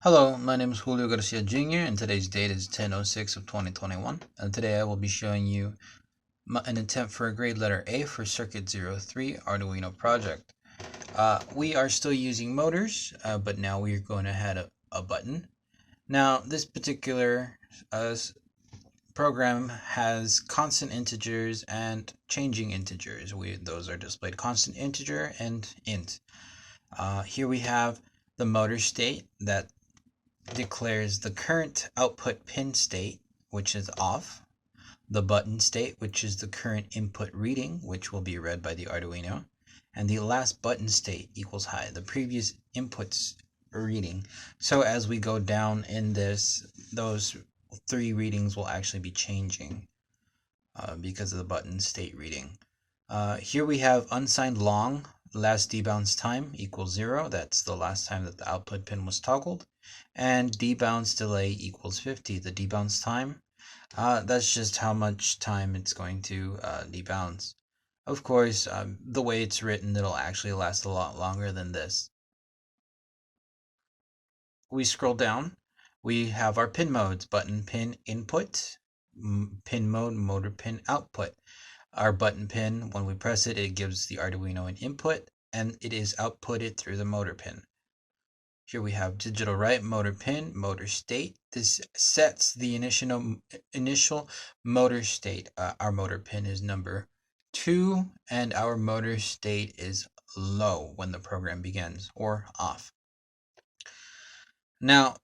Hello, my name is Julio Garcia Jr. and today's date is 10/06 of 2021. And today I will be showing you an attempt for a grade letter A for Circuit03 Arduino project. We are still using motors, but now we are going to add a button. Now this particular program has constant integers and changing integers. Those are displayed constant integer and int. Here we have the motor state that declares the current output pin state, which is off, the button state, which is the current input reading, which will be read by the Arduino, and the last button state equals high, the previous input's reading. So as we go down in this, those three readings will actually be changing because of the button state reading. Here we have unsigned long, last debounce time equals 0. That's the last time that the output pin was toggled. And debounce delay equals 50. The debounce time, that's just how much time it's going to debounce. Of course, the way it's written, it'll actually last a lot longer than this. We scroll down. We have our pin modes: button pin input, pin mode, motor pin output. Our button pin, when we press it, it gives the Arduino an input, and it is outputted through the motor pin. Here we have digital write, motor pin, motor state. This sets the initial motor state. Our motor pin is number 2, and our motor state is low when the program begins, or off. Now,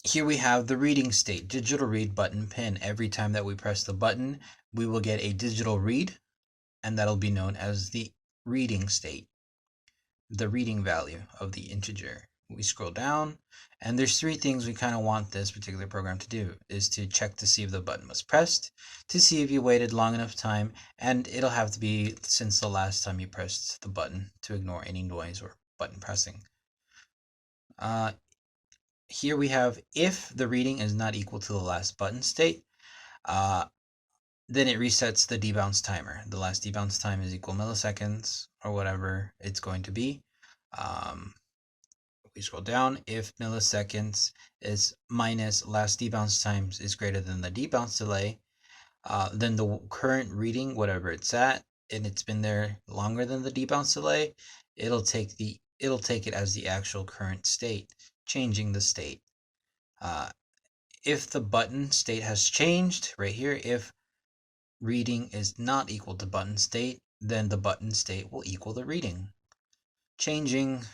here we have the reading state, digital read, button pin. Every time that we press the button, we will get a digital read, and that'll be known as the reading state, the reading value of the integer. We scroll down, and there's three things we kind of want this particular program to do: is to check to see if the button was pressed, to see if you waited long enough time, and it'll have to be since the last time you pressed the button to ignore any noise or button pressing. Here we have if the reading is not equal to the last button state, then it resets the debounce timer. The last debounce time is equal milliseconds or whatever it's going to be. We scroll down. If milliseconds is minus last debounce times is greater than the debounce delay, then the current reading, whatever it's at, and it's been there longer than the debounce delay, it'll take it as the actual current state, changing the state. If the button state has changed, right here, if reading is not equal to button state, then the button state will equal the reading, changing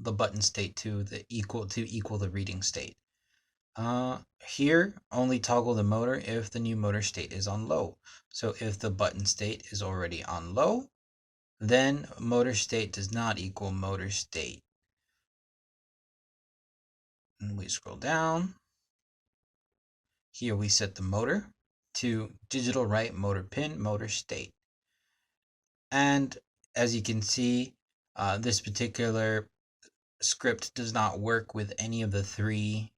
the button state to equal the reading state. Here, only toggle the motor if the new motor state is on low. So if the button state is already on low, then motor state does not equal motor state. And we scroll down. Here we set the motor to digital write, motor pin, motor state. And as you can see, this particular script does not work with any of the three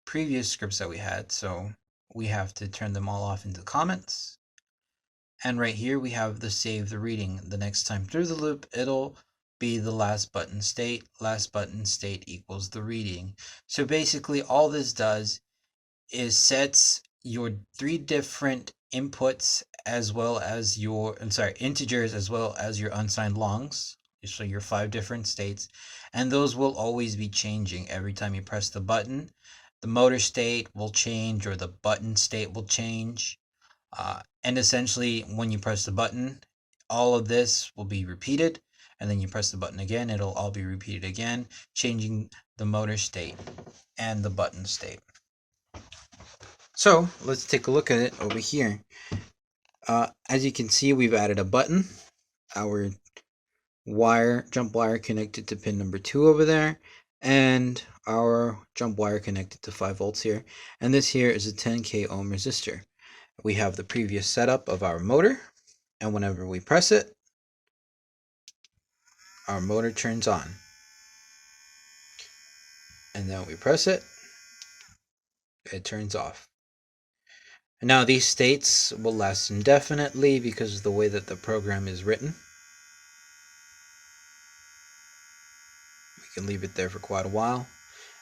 previous scripts that we had, so we have to turn them all off into comments. And right here we have the save the reading. The next time through the loop, it'll be the last button state. Last button state equals the reading. So basically all this does is sets your three different inputs as well as your integers as well as your unsigned longs. So your 5 different states, and those will always be changing every time you press the button. The motor state will change, or the button state will change. And essentially, when you press the button, all of this will be repeated, and then you press the button again, it'll all be repeated again, changing the motor state and the button state. So let's take a look at it over here. As you can see, we've added a button. Our jump wire connected to pin number 2 over there, and our jump wire connected to 5 volts here. And this here is a 10k ohm resistor. We have the previous setup of our motor, and whenever we press it, our motor turns on. And then we press it, it turns off. And now these states will last indefinitely because of the way that the program is written. We can leave it there for quite a while.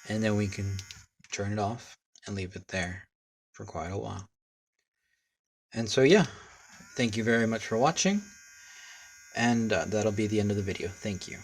and then we can turn it off and leave it there for quite a while. And so yeah, thank you very much for watching, and that'll be the end of the video. Thank you.